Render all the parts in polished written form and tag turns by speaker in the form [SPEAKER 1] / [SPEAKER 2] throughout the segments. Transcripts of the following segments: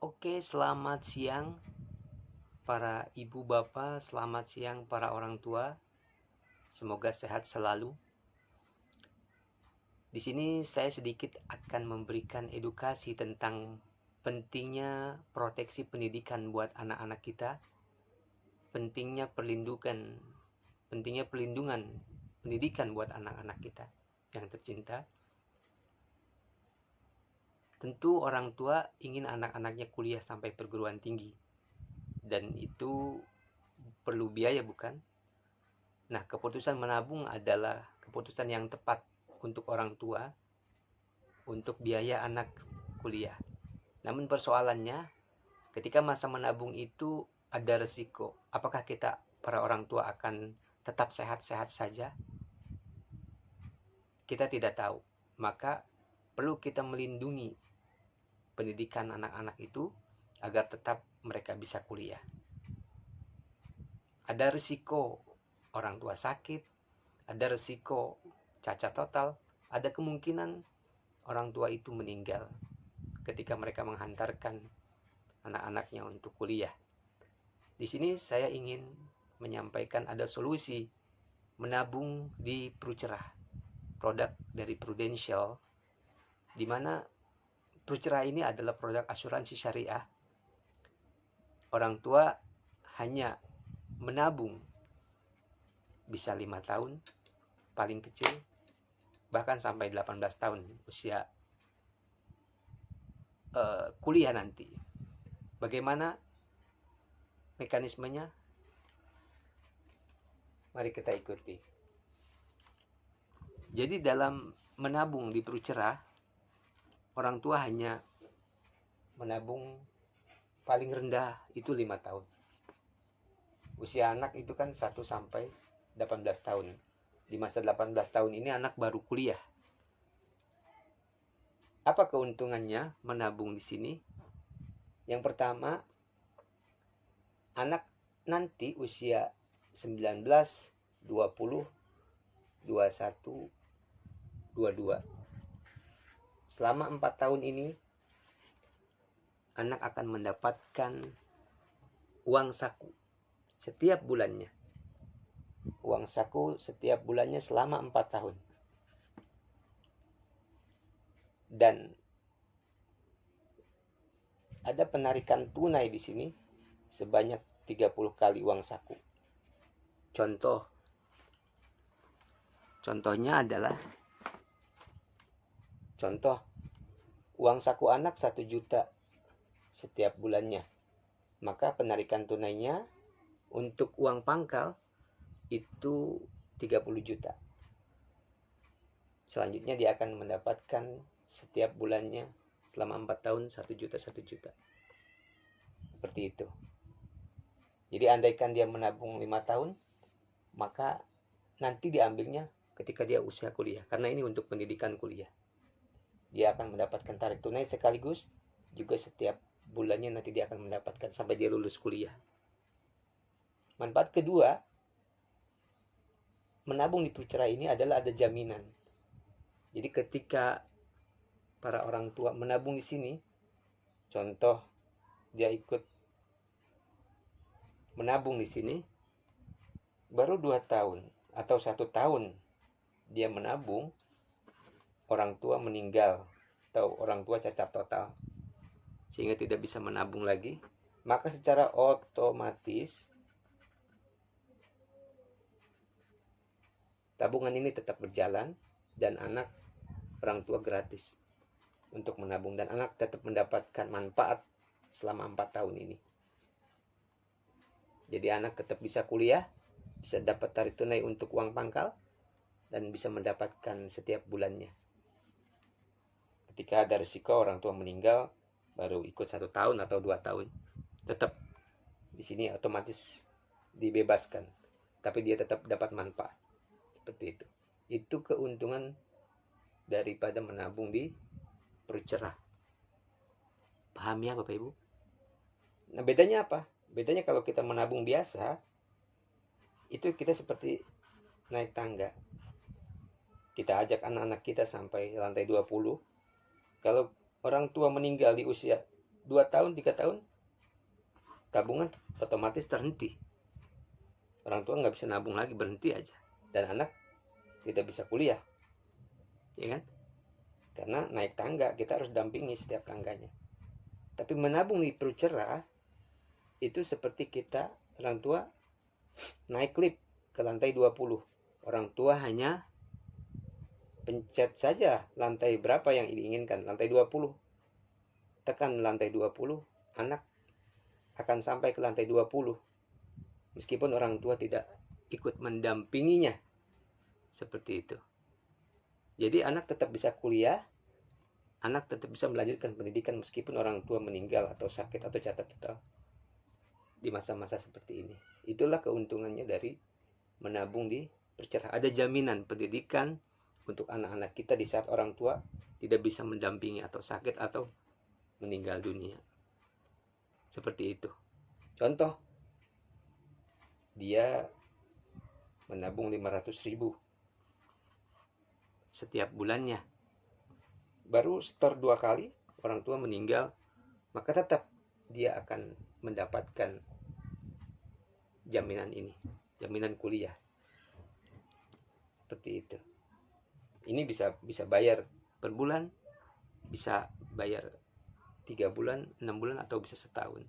[SPEAKER 1] Oke, selamat siang para ibu bapak, selamat siang para orang tua. Semoga sehat selalu. Di sini saya sedikit akan memberikan edukasi tentang pentingnya proteksi pendidikan buat anak-anak kita, pentingnya perlindungan pendidikan buat anak-anak kita yang tercinta. Tentu orang tua ingin anak-anaknya kuliah sampai perguruan tinggi, dan itu perlu biaya, bukan? Nah, keputusan menabung adalah keputusan yang tepat untuk orang tua untuk biaya anak kuliah. Namun persoalannya, ketika masa menabung itu ada resiko. Apakah kita, para orang tua, akan tetap sehat-sehat saja? Kita tidak tahu. Maka perlu kita melindungi pendidikan anak-anak itu agar tetap mereka bisa kuliah. Ada risiko orang tua sakit, ada risiko cacat total, ada kemungkinan orang tua itu meninggal ketika mereka menghantarkan anak-anaknya untuk kuliah. Di sini saya ingin menyampaikan ada solusi menabung di Prucerah, produk dari Prudential, di mana Prucerah ini adalah produk asuransi syariah. Orang tua hanya menabung bisa 5 tahun paling kecil, bahkan sampai 18 tahun usia kuliah nanti. Bagaimana mekanismenya? Mari kita ikuti. Jadi dalam menabung di Prucerah, orang tua hanya menabung paling rendah itu 5 tahun. Usia anak itu kan 1 sampai 18 tahun. Di masa 18 tahun ini anak baru kuliah. Apa keuntungannya menabung di sini? Yang pertama, anak nanti usia 19, 20, 21, 22. Selama 4 tahun ini, anak akan mendapatkan uang saku setiap bulannya. Uang saku setiap bulannya selama 4 tahun. Dan ada penarikan tunai di sini sebanyak 30 kali uang saku. Contohnya adalah uang saku anak 1 juta setiap bulannya. Maka penarikan tunainya untuk uang pangkal itu 30 juta. Selanjutnya dia akan mendapatkan setiap bulannya selama 4 tahun 1 juta. Seperti itu. Jadi andaikan dia menabung 5 tahun, maka nanti diambilnya ketika dia usia kuliah. Karena ini untuk pendidikan kuliah. Dia akan mendapatkan tarik tunai sekaligus juga setiap bulannya nanti dia akan mendapatkan sampai dia lulus kuliah. Manfaat kedua, menabung di Prucerah ini adalah ada jaminan. Jadi ketika para orang tua menabung di sini, contoh dia ikut menabung di sini, baru 2 tahun atau 1 tahun dia menabung, orang tua meninggal atau orang tua cacat total sehingga tidak bisa menabung lagi, maka secara otomatis tabungan ini tetap berjalan dan orang tua gratis untuk menabung, dan anak tetap mendapatkan manfaat selama 4 tahun ini. Jadi anak tetap bisa kuliah, bisa dapat tarik tunai untuk uang pangkal, dan bisa mendapatkan setiap bulannya. Ketika ada risiko orang tua meninggal, baru ikut 1 tahun atau 2 tahun, tetap di sini otomatis dibebaskan, tapi dia tetap dapat manfaat. Seperti itu. Itu keuntungan daripada menabung di Prucerah. Paham ya Bapak Ibu? Nah, bedanya apa? Bedanya kalau kita menabung biasa, itu kita seperti naik tangga. Kita ajak anak-anak kita sampai lantai 20. Kalau orang tua meninggal di usia 2 tahun, 3 tahun, tabungan otomatis terhenti. Orang tua nggak bisa nabung lagi, berhenti aja. Dan anak tidak bisa kuliah, ya kan? Karena naik tangga, kita harus dampingi setiap tangganya. Tapi menabung di perut cerah, itu seperti kita, orang tua, naik lift ke lantai 20. Orang tua hanya pencet saja lantai berapa yang diinginkan, lantai 20. Tekan lantai 20, anak akan sampai ke lantai 20. Meskipun orang tua tidak ikut mendampinginya. Seperti itu. Jadi anak tetap bisa kuliah, anak tetap bisa melanjutkan pendidikan meskipun orang tua meninggal atau sakit atau cacat total di masa-masa seperti ini. Itulah keuntungannya dari menabung di perceraian. Ada jaminan pendidikan untuk anak-anak kita di saat orang tua tidak bisa mendampingi atau sakit atau meninggal dunia. Seperti itu. Contoh, dia menabung 500.000 setiap bulannya, baru setor 2 kali, orang tua meninggal, maka tetap dia akan mendapatkan jaminan ini, jaminan kuliah. Seperti itu. Ini bisa bayar per bulan, bisa bayar 3 bulan, 6 bulan, atau bisa setahun.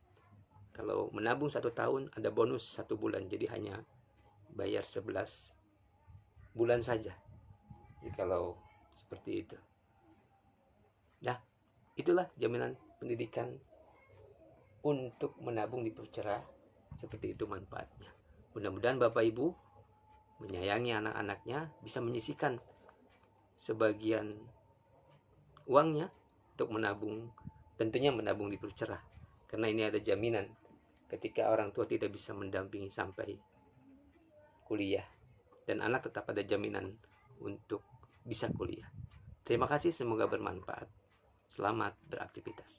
[SPEAKER 1] Kalau menabung 1 tahun, ada bonus 1 bulan, jadi hanya bayar 11 bulan saja. Jadi kalau seperti itu. Nah, itulah jaminan pendidikan untuk menabung di perceraian. Seperti itu manfaatnya. Mudah-mudahan Bapak Ibu menyayangi anak-anaknya, bisa menyisihkan sebagian uangnya untuk menabung, tentunya menabung di perceraian. Karena ini ada jaminan ketika orang tua tidak bisa mendampingi sampai kuliah. Dan anak tetap ada jaminan untuk bisa kuliah. Terima kasih, semoga bermanfaat. Selamat beraktivitas.